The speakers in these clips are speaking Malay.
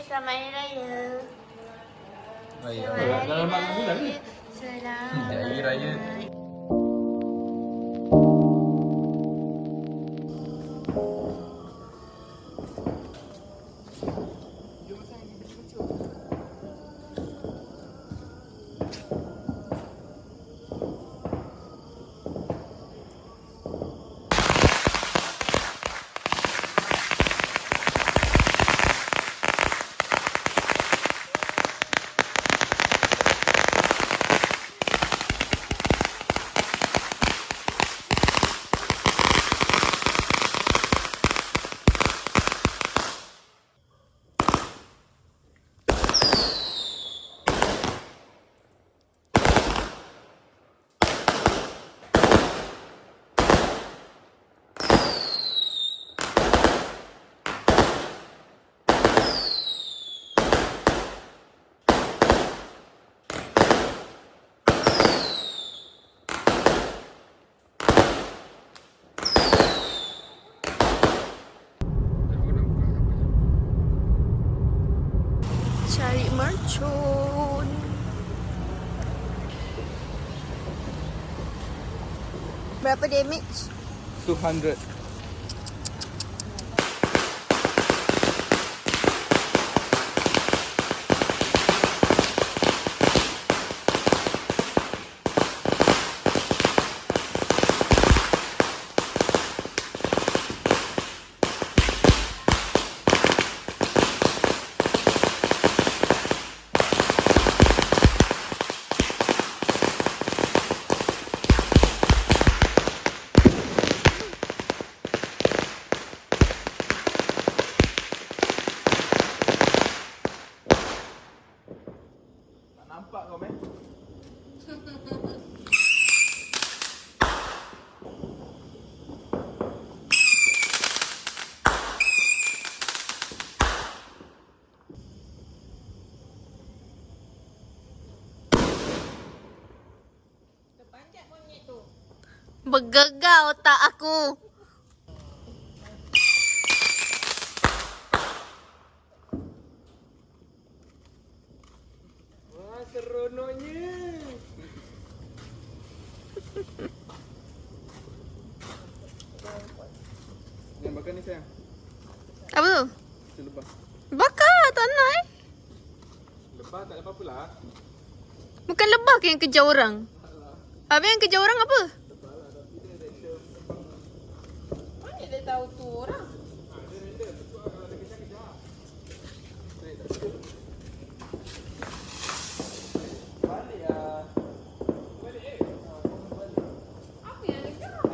selamat hari raya. Raya. Dalam malam bulan ni. Selamat Hari raya. Cari mercun. Berapa damage? 200. Nampak kau, men? Bergegar otak aku. Wah, seronoknya. Yang bakar ni sayang. Apa tu? Selebah. Bakar tak nak eh. Lebah tak ada apa-apa lah. Bukan lebah ke yang kejar orang? Habis yang kejar orang apa? Mana dia tahu tu orang? Balik lah. Apa yang dia cakap?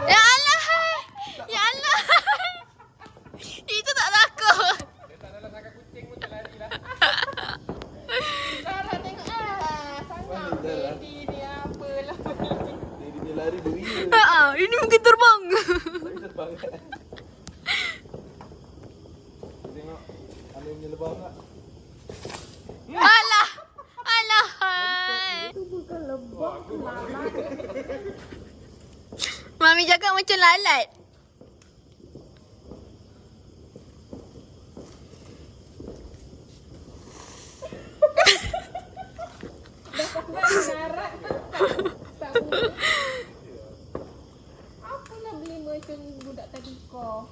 Ya Allah. Ya Allah. Itu tak takut. Dia tak dalam sangka kucing pun tak lari lah. Sarah tengok sangat baby ni apalah. Dia lari beria. Ini mungkin terbang. Lari terbang kan. Tengok. Ada punya lebah tak? Alah. Alah. Itu bukan lebah tu lalat. Mami cakap macam lalat. Darat tak boleh. Apalah beli macam budak tadi kau.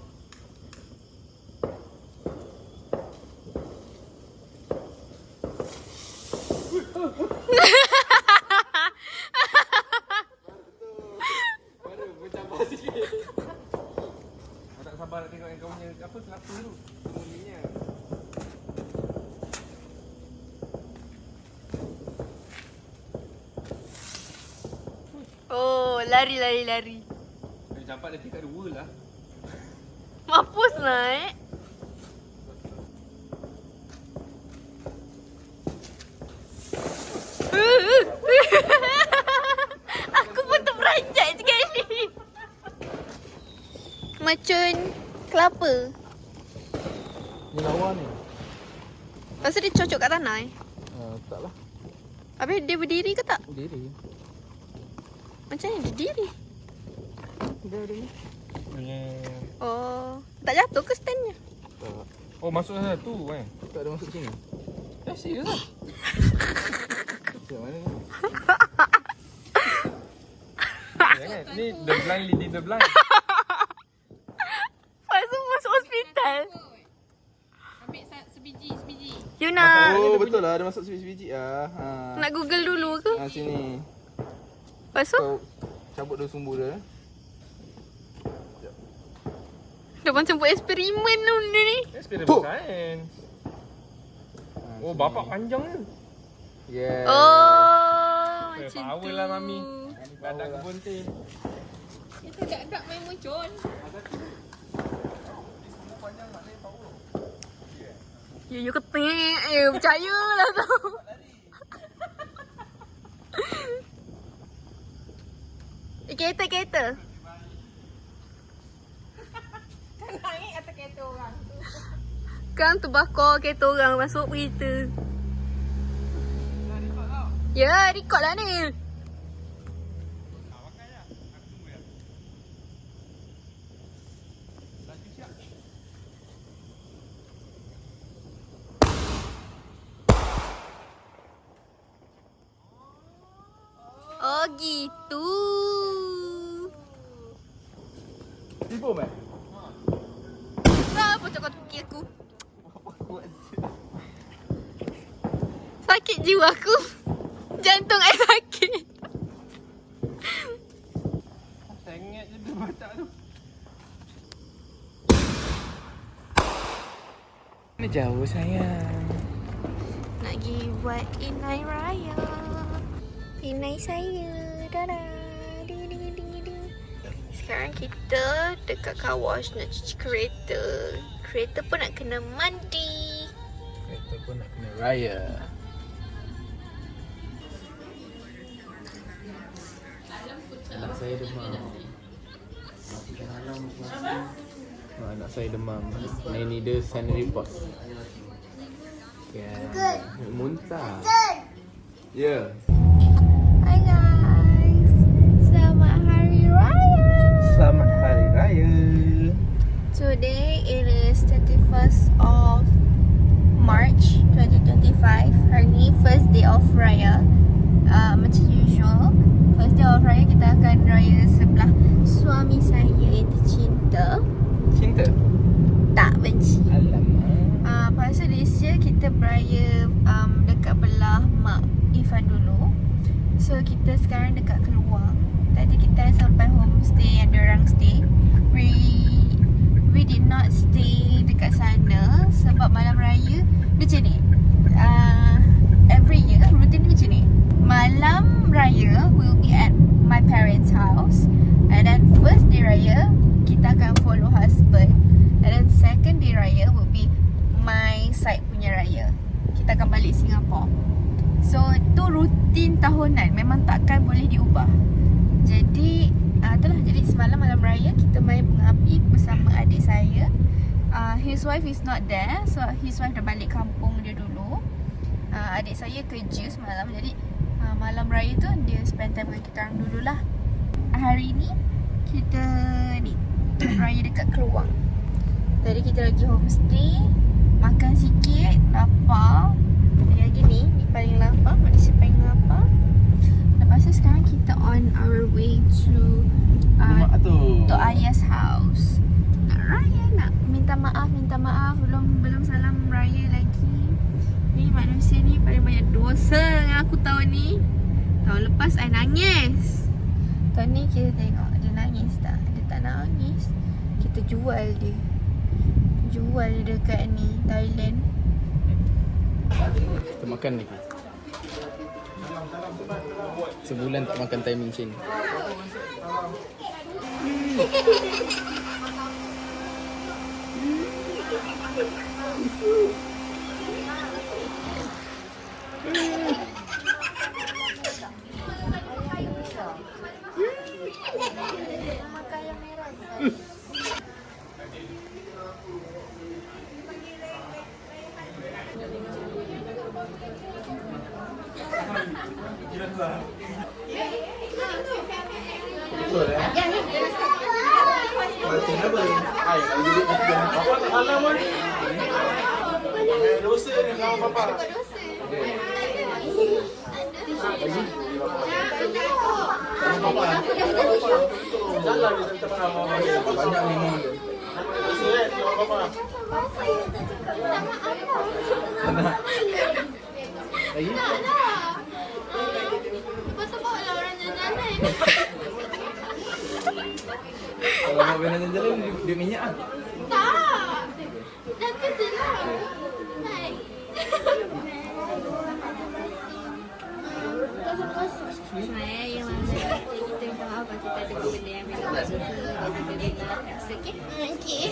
Baru bercampur sikit. Kau tak sabar nak tengok yang kau punya apa kelapa tu. Kemudiannya. Oh, lari. Dia campak dia tingkat 2 lah. Mampus naik. Aku pun terperanjat sekali. Macun Kelapa. Ni lawa ni. Lepas tu dia cocok kat tanah Taklah. Habis dia berdiri ke tak? Diri. Macam ni dia berdiri. Berdiri. Oh, tak jatuh ke standnya? Tak. Oh, masuk sana tu kan? Tak ada masuk sini. Serius lah. Macam mana ni? Jangan. Ni the blind leading the blind. Lepas tu masuk hospital. Ambil sebiji. You nak Oh, betul lah. Ada masuk sebiji-biji lah. nak google dulu ke? Sini. Lepas tu Kau cabut dulu sumbu dia. dah macam buat eksperimen benda ni. Eksperimen sains. Oh, bapak panjang ni. Yeah. Oh, macam power tu. lah, Mami. Badak kebun tin. Kita dak main muncul. You ketik. Percayalah tau. Kereta. Kan naik atas kereta orang tu. Kan tu bakar kereta orang masuk kereta. Ya, record lah ni. Oh gitu. Tipu, Mat? Apa cakap kaki aku? Sakit jiwa aku. Jantung saya sakit. Sengit je dia badak tu. Ni jauh sayang. Nak pergi buat inai raya. Inai saya. Dadah. Ding, ding, ding, ding. Sekarang kita dekat car wash nak cuci kereta. Kereta pun nak kena mandi. Kereta pun nak kena raya. Anak saya demam. Anak saya demam. Ini dia send report. Ya. Muntah. Ya. Hi guys. Selamat Hari Raya. Selamat Hari Raya. Today it is 31st of March 2025. Hari ni first day of Raya. Macam usual, first day of Raya kita akan raya sebelah suami saya yang tercinta. Cinta? Tak benci. Alamak. Lepas tu this year kita beraya dekat belah Mak Ifan dulu. So kita sekarang dekat Keluang. Tadi kita sampai homestay yang diorang stay. We did not stay dekat sana sebab malam raya dia macam ni. Every year rutin dia macam ni. Malam raya will be at my parents' house, and then first day raya kita akan follow husband, and then second day raya will be my side punya raya. Kita akan balik Singapore. So tu rutin tahunan, memang takkan boleh diubah. Jadi itulah, jadi semalam malam raya kita main bunga api bersama adik saya. His wife is not there, so his wife dah balik kampung dia dulu. Adik saya kerja semalam, jadi malam raya tu dia spend time dengan kita orang dululah. Hari ni kita ni raya dekat Keluang. Tadi kita lagi homestay, makan sikit, lapar. Lagi ni paling lapar, Malaysia paling lapar. Lepas tu sekarang kita on our way to Mak tu. Tok Ayah's house. Nak raya, nak minta maaf, belum salam raya lagi. Ni manusia ni paling banyak dosa dengan aku tahun ni. Tahun lepas I nangis. Tahun ni kita tengok dia nangis tak. Dia tak nangis, kita jual dia. Jual dia dekat ni Thailand. Kita makan lagi. Sebulan tak makan timing macam ni. Alamak. Dosa ni sama papa. Jalan dia tak pernah mau banyak minum. Dosa sama papa. Lagi? Pasal bawa lah orang jalan-jalan. Kalau mau jalan-jalan dia minyak ah. Tak. Dah kerja lah. Naik. Sebenarnya yang mana kita minta maaf kalau kita ada benda yang memang tak suka. Kita dia tak rasa, okey? Okey.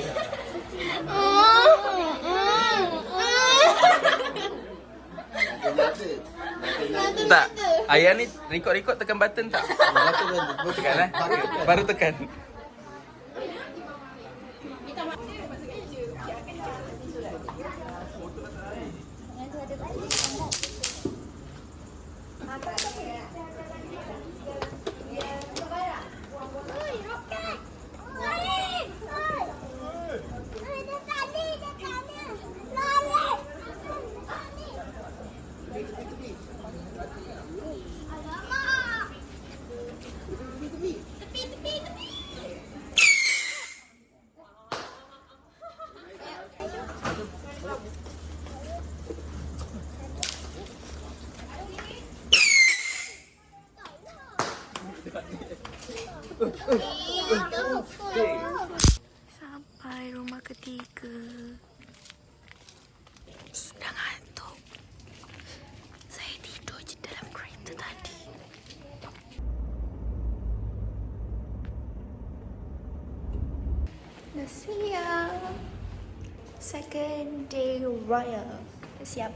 Tak. Ayah ni rekod-rekod tekan button tak? Tekan eh. Baru tekan. Sampai rumah ketiga. Sudah ngantuk. Saya tidur je dalam kereta tadi. Dah siap. Second day raya. Dah siap.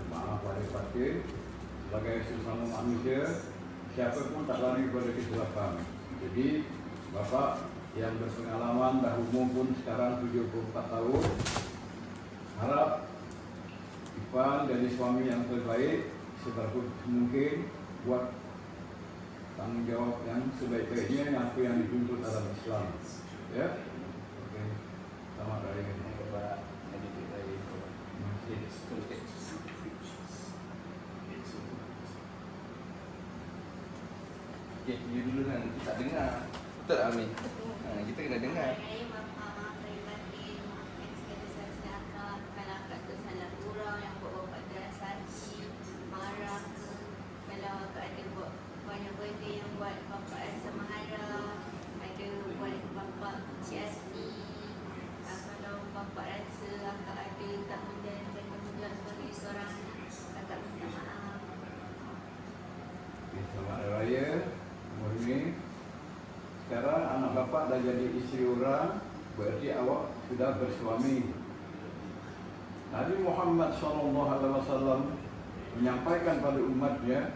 Maaf pada fakir sebagai sesama manusia, siapa pun tak lari kepada kesilapan. Jadi Bapak yang berpengalaman dah umur pun sekarang 74 tahun, harap Ipan dari suami yang terbaik seberapa mungkin buat tanggungjawab yang sebaik-baiknya yang apa yang dituntut dalam Islam. Ya, oke. Selamat hari ini. Okay, you dulu kan, kita tak dengar. Betul tak Amin? Kita kena dengar. Selamat Hari Raya umur ini. Sekarang anak bapak dah jadi isteri orang, berarti awak sudah bersuami. Nabi Muhammad SAW menyampaikan pada umatnya,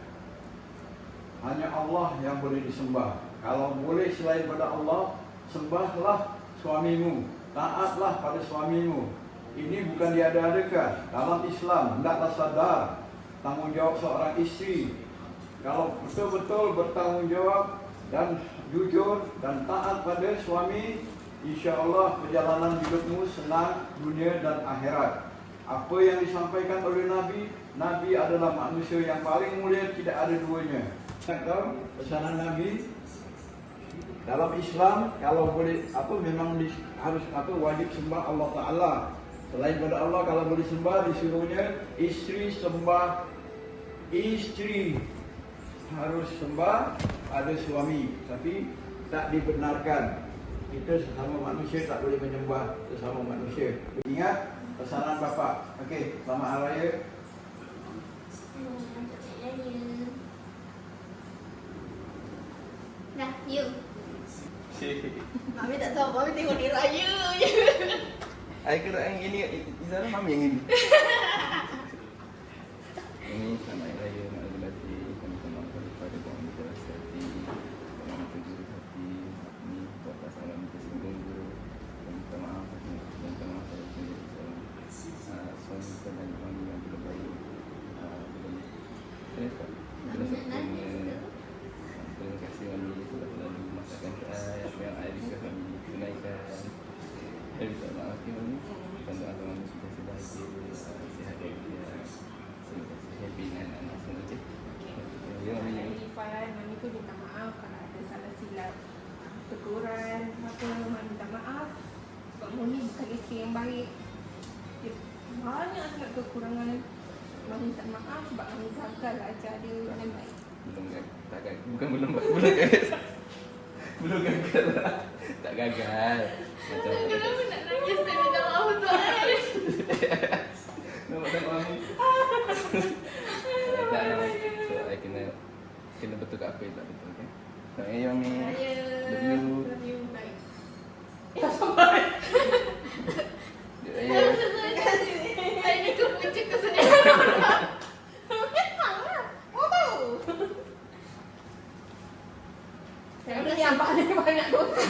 hanya Allah yang boleh disembah. Kalau boleh selain pada Allah, sembahlah suamimu, taatlah pada suamimu. Ini bukan diada-adakan. Dalam Islam, hendaklah sadar tanggungjawab seorang isteri. Kalau betul-betul bertanggungjawab dan jujur dan taat pada suami, insya-Allah perjalanan hidupmu senang dunia dan akhirat. Apa yang disampaikan oleh Nabi, Nabi adalah manusia yang paling mulia, tidak ada duanya. Tahu pesanan Nabi dalam Islam, kalau boleh memang harus wajib sembah Allah Taala. Selain pada Allah, kalau boleh sembah, disuruhnya isteri sembah isteri. Harus sembah ada suami, tapi tak dibenarkan. Kita sesama manusia tak boleh menyembah sesama manusia. Ingat pesanan Bapak. Okey, selamat Hari Raya. Dah, yuk. Mami tak tahu, Mami tengok dia raya je. Saya kira yang ini, Izara Mami yang ini. Ini selamat Hari Raya, Mak Azulati. Kami mohon kepada Tuhan kita rasati. Moni bukan isteri yang baik. Dia banyak sangat kekurangan. Mak minta maaf sebab kami gagal ajar dia dengan baik. Belum gagal. Tak gagal. Bukan belum gagal. Belum gagal lah. Tak gagal. Macam Kenapa nak nangis dan minta maaf Tuan? nampak tak mami? Tak nak. So, I kena betulkan apa yang tak betul, okay? Tak payah mami. Love you. Love you. Baik. Ayah. Ini kepunca kesedihan. Saya ni yang banyak dosa.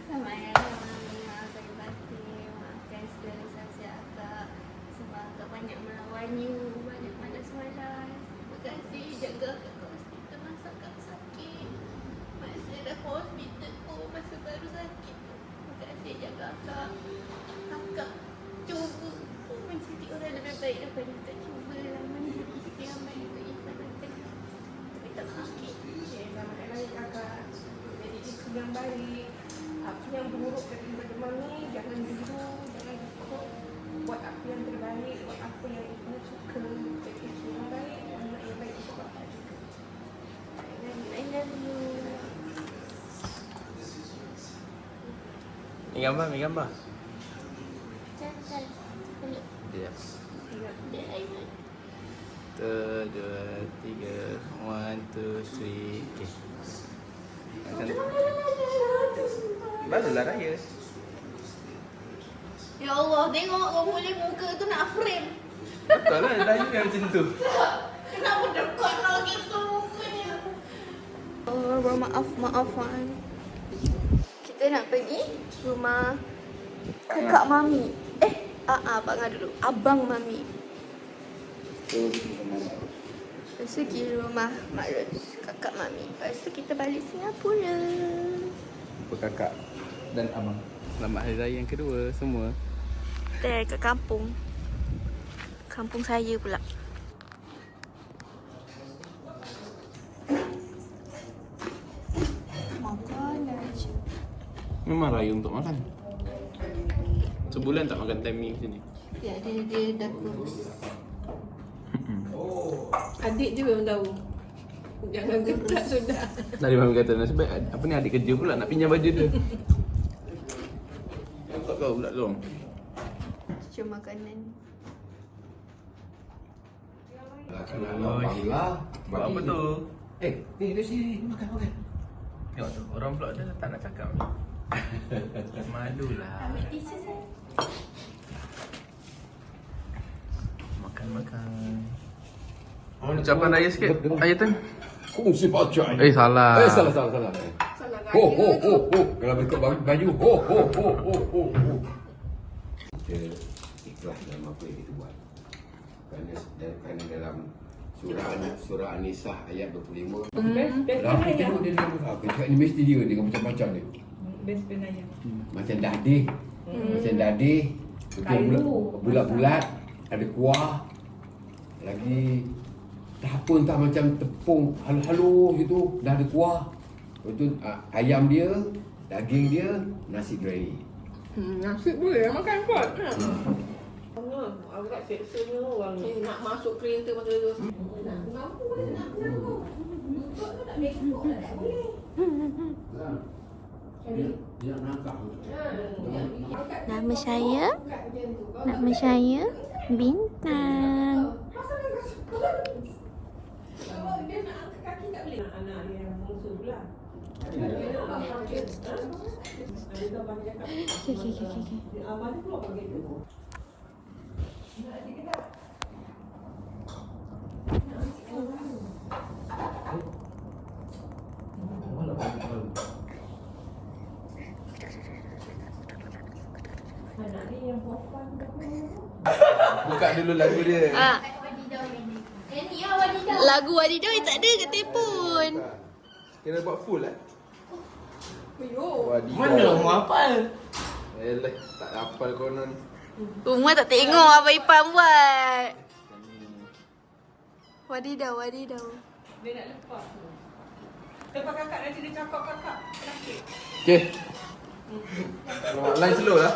Sama ya, Mami, maafkan batin, maafkan segala sahaja Akak sebab Akak banyak melawan you, banyak malas-malas. Terima kasih jaga Akak ke hospital masa Akak sakit. Masa dah ke hospital pun masa baru sakit. Terima kasih jaga Akak. Akak cuba menjadi orang lebih baik daripada Akak cuba lah menjadi isteri yang baik untuk Ifan nanti. Minta maaf. Selamat hari kakak. Jadi isteri yang baik. Apa yang buruk daripada Mami, jangan biru, jangan ikut. Buat apa yang terbaik, buat apa yang Ibu suka. Jadi isteri yang baik, anak yang baik untuk bapak juga. I love you. Ni gambar, ni gambar. Cantik. Peluk. Sekejap. Dia air. 1, 2, 3. 1, 2, 3. Okay. Barulah raya. Ya Allah, tengok kau boleh muka tu nak frame. Betul lah, raya yang macam tu. Kenapa dekat lah gitu mukanya? Oh, maaf. Kita nak pergi rumah kakak Mami. Abang dulu. Abang Mami. Lepas tu pergi rumah Mak Ros, kakak Mami. Lepas tu kita balik Singapura. Apa kakak dan abang. Selamat Hari Raya yang kedua semua. Kita kat kampung. Kampung saya pula. Makan aja. Memang raya untuk makan. Sebulan tak makan time ni sini. Ya, dia dah kurus. Adik juga yang tahu. Jangan gerak sudah. Tadi mami kata nasib baik apa ni adik kerja pula nak pinjam baju dia. Tak kau pula tolong. Cuma makanan. Buat apa tu? Ni dia sini makan. Tengok tu, orang pula dia tak nak cakap. Malulah. Ambil tisu saya. Makan. Ucapan raya sikit. Ayatan. Kongsi baca. Salah. Salah. Salah Ho. raya. Kalau ikut baju. Ho. Kita ikhlas dalam apa yang kita buat. Kerana dalam surah An-Nisa ayat 25. Rafi tengok dia cakap ni mesti dia macam-macam dia. Best penanya. Macam dadih. Betul bulat-bulat, ada kuah. Lagi tahapun tak macam tepung halus gitu, dah ada kuah. Betul ayam dia, daging dia, nasi biryani. Nasi boleh makan kot. Agak seksanya orang ni nak masuk kereta masa tu. Nak mampu nak tak rekod tak boleh. Dia nakak. Nama saya Bintang. Kalau dia nak angkat kaki tak boleh. Anak dia yang musuh pula. Okay. Abang dia keluar pakai tu. Buka dulu lagu dia. Lagu Wadidaw tak ada kat telefon. Kena buat full lah. Mana mu hafal? Tak hafal konon. Rumah tak tengok apa Ipan buat. Wadidaw. Dia nak lepas tu. Lepas kakak nanti dia cakap kakak. Sakit. Okay. Line slow lah.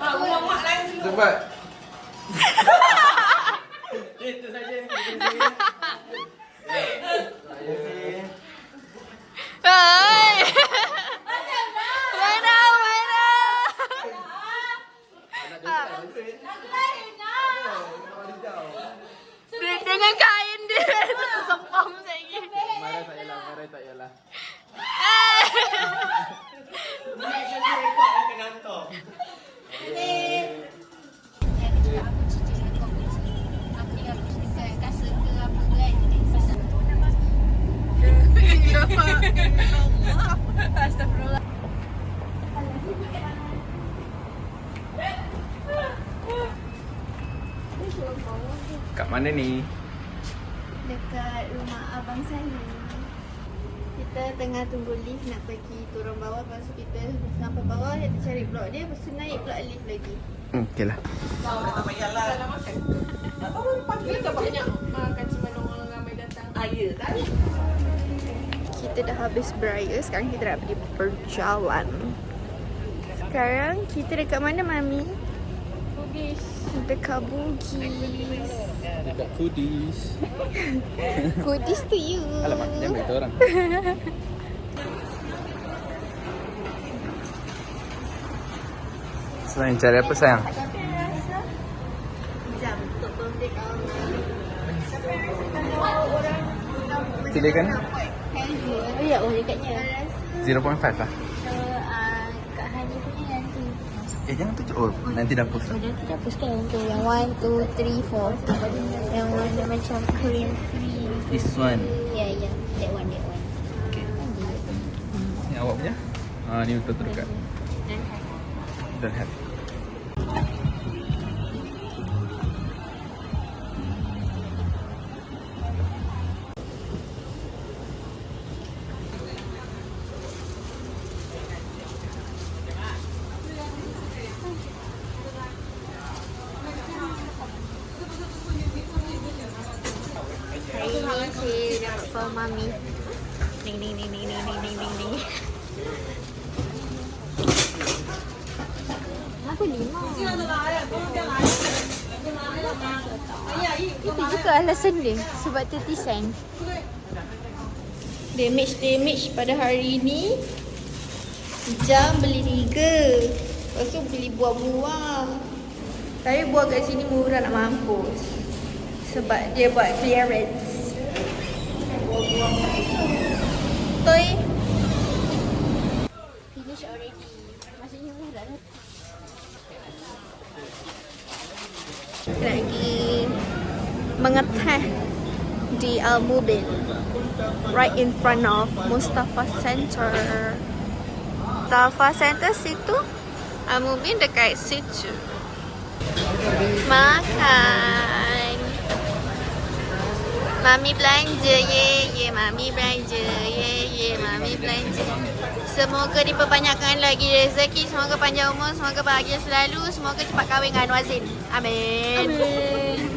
Rumah mak lain dulu. Cepat. Itu saja. Hai. Mana? Dengan kain dia tersempam lagi. Marah tak yalah, marah tak yalah. Astagfirullah. Kat mana ni? Dekat rumah abang saya. Kita tengah tunggu lift nak pergi turun bawah. Lepas tu kita sampai bawah, kita cari blok dia. Lepas tu naik pula lift lagi. Okey lah. Salah makan. Tak tahu pagi tak banyak makan cimano orang ramai datang. Ya kan? Kita dah habis beraya. Sekarang kita nak pergi berjalan. Sekarang kita dekat mana, Mami? Bugis. Dekat Bugis. Dekat Kudis. Kudis to you. Alamak, jangan beritahu orang. Sayang, cari apa sayang? Tapi rasa jam untuk birthday kau. Tapi rasa kalau orang Silakan. casual. Ya, dekatnya. 0.5 lah. Kak Hani punya nanti. Jangan tunjuk. Oh, nanti dah post. Oh, nanti dah post kan tu yang 1, 2, 3, 4. Yang warna macam Korean free. This one. Ya, ya. That one. Okay. Ni awak punya? Ni betul dekat. Don't have. Hari ni saya dapat for Mami. Ding ding ding ding ding ding ding ding ding. Aku 5. Itu juga alasan dia. Sebab 30 sen. Damage pada hari ni. Jam beli 3. Lepas tu beli buah-buah. Tapi buah kat sini murah nak mampus. Sebab dia buat clearance. Toy. Finish already. Maksudnya murah lah. Lagi mengeteh di Al-Mubin, right in front of Mustafa Center. Mustafa Center situ, Al-Mubin dekat situ. Makan. Mami belanja, ye, Mami belanja, ye, Mami belanja. Semoga diperbanyakkan lagi rezeki, semoga panjang umur, semoga bahagia selalu, semoga cepat kahwin dengan Wazin. Amin. Amin.